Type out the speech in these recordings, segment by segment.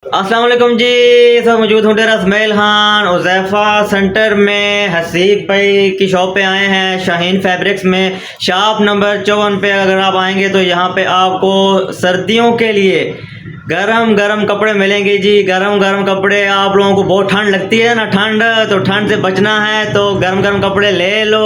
अस्सलाम वालेकुम जी। सब मौजूद हूँ डेरा इसमाइल खान उज़ैफ़ा सेंटर में। हसीब भाई की शॉप पे आए हैं, शाहीन फैब्रिक्स में, शॉप नंबर 54 पे। अगर आप आएंगे तो यहाँ पे आपको सर्दियों के लिए गरम गरम कपड़े मिलेंगे जी। गरम गरम कपड़े, आप लोगों को बहुत ठंड लगती है ना, ठंड तो ठंड से बचना है तो गरम गरम कपड़े ले लो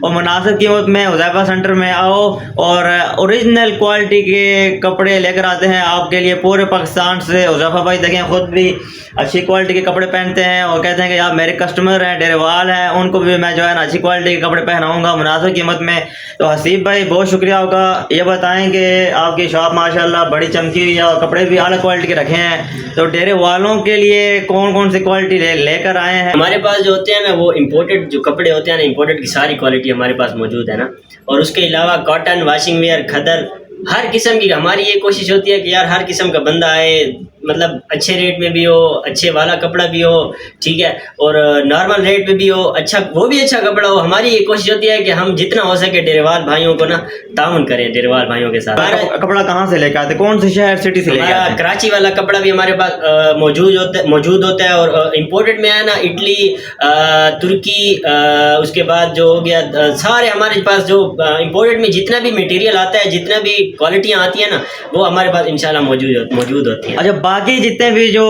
और मुनासिब कीमत में उज़ैफ़ा सेंटर में आओ और ओरिजिनल क्वालिटी के कपड़े लेकर आते हैं आपके लिए पूरे पाकिस्तान से। उज़ैफ़ा भाई देखें खुद भी अच्छी क्वालिटी के कपड़े पहनते हैं और कहते हैं कि आप मेरे कस्टमर हैं, डेरेवाल हैं, उनको भी मैं जो है ना अच्छी क्वालिटी के कपड़े पहनाऊँगा मुनासिब कीमत में। तो हसीब भाई बहुत शुक्रिया होगा। ये बताएं कि आपकी शॉप माशाल्लाह बड़ी चमकी हुई है और कपड़े भी अलग क्वालिटी के रखे हैं, तो डेरे वालों के लिए कौन कौन सी क्वालिटी लेकर आए हैं? हमारे पास जो होते हैं ना, वो इम्पोर्टेड जो कपड़े होते हैं ना, इम्पोर्टेड की सारी क्वालिटी हमारे पास मौजूद है ना। और उसके अलावा कॉटन, वाशिंग वेयर, खदर, हर किस्म की हमारी ये कोशिश होती है कि यार हर किस्म का बंदा आए, मतलब अच्छे रेट में भी हो, अच्छे वाला कपड़ा भी हो, ठीक है, और नॉर्मल रेट में भी हो, अच्छा वो भी अच्छा कपड़ा हो। हमारी ये कोशिश होती है कि हम जितना हो सके डेरेवाल भाइयों को ना ताउन करें, डेरेवाल भाइयों के साथ। कपड़ा कहाँ से लेकर आते, कौन से शहर सिटी से लेकर आते? कराची वाला कपड़ा भी हमारे पास मौजूद होता है और इम्पोर्टेड में है ना, इटली, तुर्की, उसके बाद जो हो गया सारे हमारे पास जो इम्पोर्टेड में जितना भी मटेरियल आता है, जितना भी क्वालिटियाँ आती हैं ना, वो हमारे पास इंशाल्लाह मौजूद होती हैं। अच्छा, बाकी जितने भी जो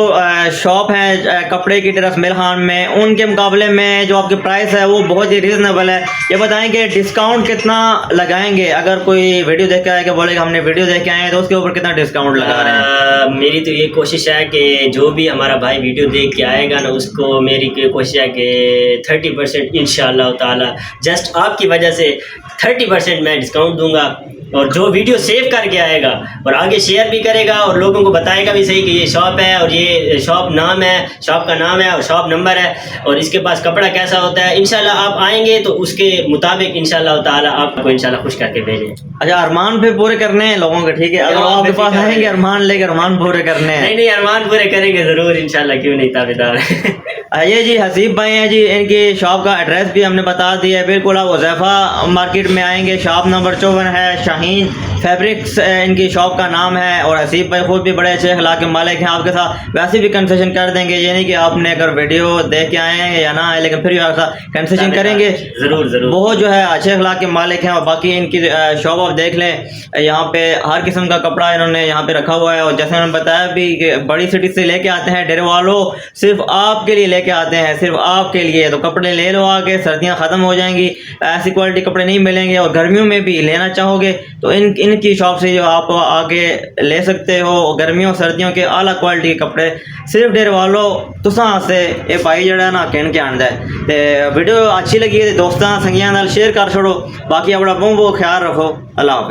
शॉप है कपड़े की डेरा इसमाइल खान में, उनके मुकाबले में जो आपके प्राइस है वो बहुत ही रीज़नेबल है। ये बताएं कि डिस्काउंट कितना लगाएंगे? अगर कोई वीडियो देख के आए कि बोलेगा हमने वीडियो देख के आए हैं, तो उसके ऊपर कितना डिस्काउंट लगा रहे हैं? मेरी तो ये कोशिश है कि जो भी हमारा भाई वीडियो देख के आएगा ना, उसको मेरी कोशिश है कि 30% इंशाअल्लाह ताला जस्ट आपकी वजह से 30% मैं डिस्काउंट दूंगा। और जो वीडियो सेव करके आएगा और आगे शेयर भी करेगा और लोगों को बताएगा भी सही कि ये शॉप है और ये शॉप नाम है, शॉप का नाम है और शॉप नंबर है और इसके पास कपड़ा कैसा होता है, इंशाल्लाह आप आएंगे तो उसके मुताबिक इंशाल्लाह ताला आपको इंशाल्लाह खुश करके भेजें। अच्छा, अरमान पे पूरे करने हैं लोगों के, ठीक है? अगर आपके पास आएंगे अरमान लेकर, अरमान पूरे करने हैं। नहीं, अरमान पूरे करेंगे ज़रूर इंशाल्लाह, क्यों नहीं, ताबेदार। ये जी हसीब भाई हैं जी, इनकी शॉप का एड्रेस भी हमने बता दिया है। बिल्कुल आप उज़ैफ़ा मार्केट में आएंगे, शॉप नंबर 54 है, शाहीन फैब्रिक्स इनकी शॉप का नाम है। और हसीब भाई खुद भी बड़े अच्छे अखलाक के मालिक हैं, आपके साथ वैसे भी कंसेशन कर देंगे। ये नहीं कि आपने अगर वीडियो देख के आए हैं या ना आए, लेकिन फिर भी आपका कंसेशन करेंगे ज़रूर। बहुत जो है अच्छे अखलाक के मालिक हैं। और बाकी इनकी शॉप आप देख लें, यहाँ पे हर किस्म का कपड़ा इन्होंने यहाँ पे रखा हुआ है। और जैसे उन्होंने बताया भी कि बड़ी सिटी से लेके आते हैं डेरे वालों, सिर्फ आपके लिए लेके आते हैं, सिर्फ आपके लिए। तो कपड़े ले लो आके, सर्दियाँ ख़त्म हो जाएंगी, ऐसी क्वालिटी कपड़े नहीं मिलेंगे। और गर्मियों में भी लेना चाहोगे तो इनकी शॉप से जो आप आगे ले सकते हो। गर्मियों सर्दियों के आला क्वालिटी के कपड़े सिर्फ डेरे वालों तुसां से ये भाई जड़ा ना कहन के आंदा है। ते वीडियो अच्छी लगी है दोस्तां संगियां नाल शेयर कर छोड़ो। बाकी अपना बहुत ख्याल रखो। अल्लाह हाफ़िज़।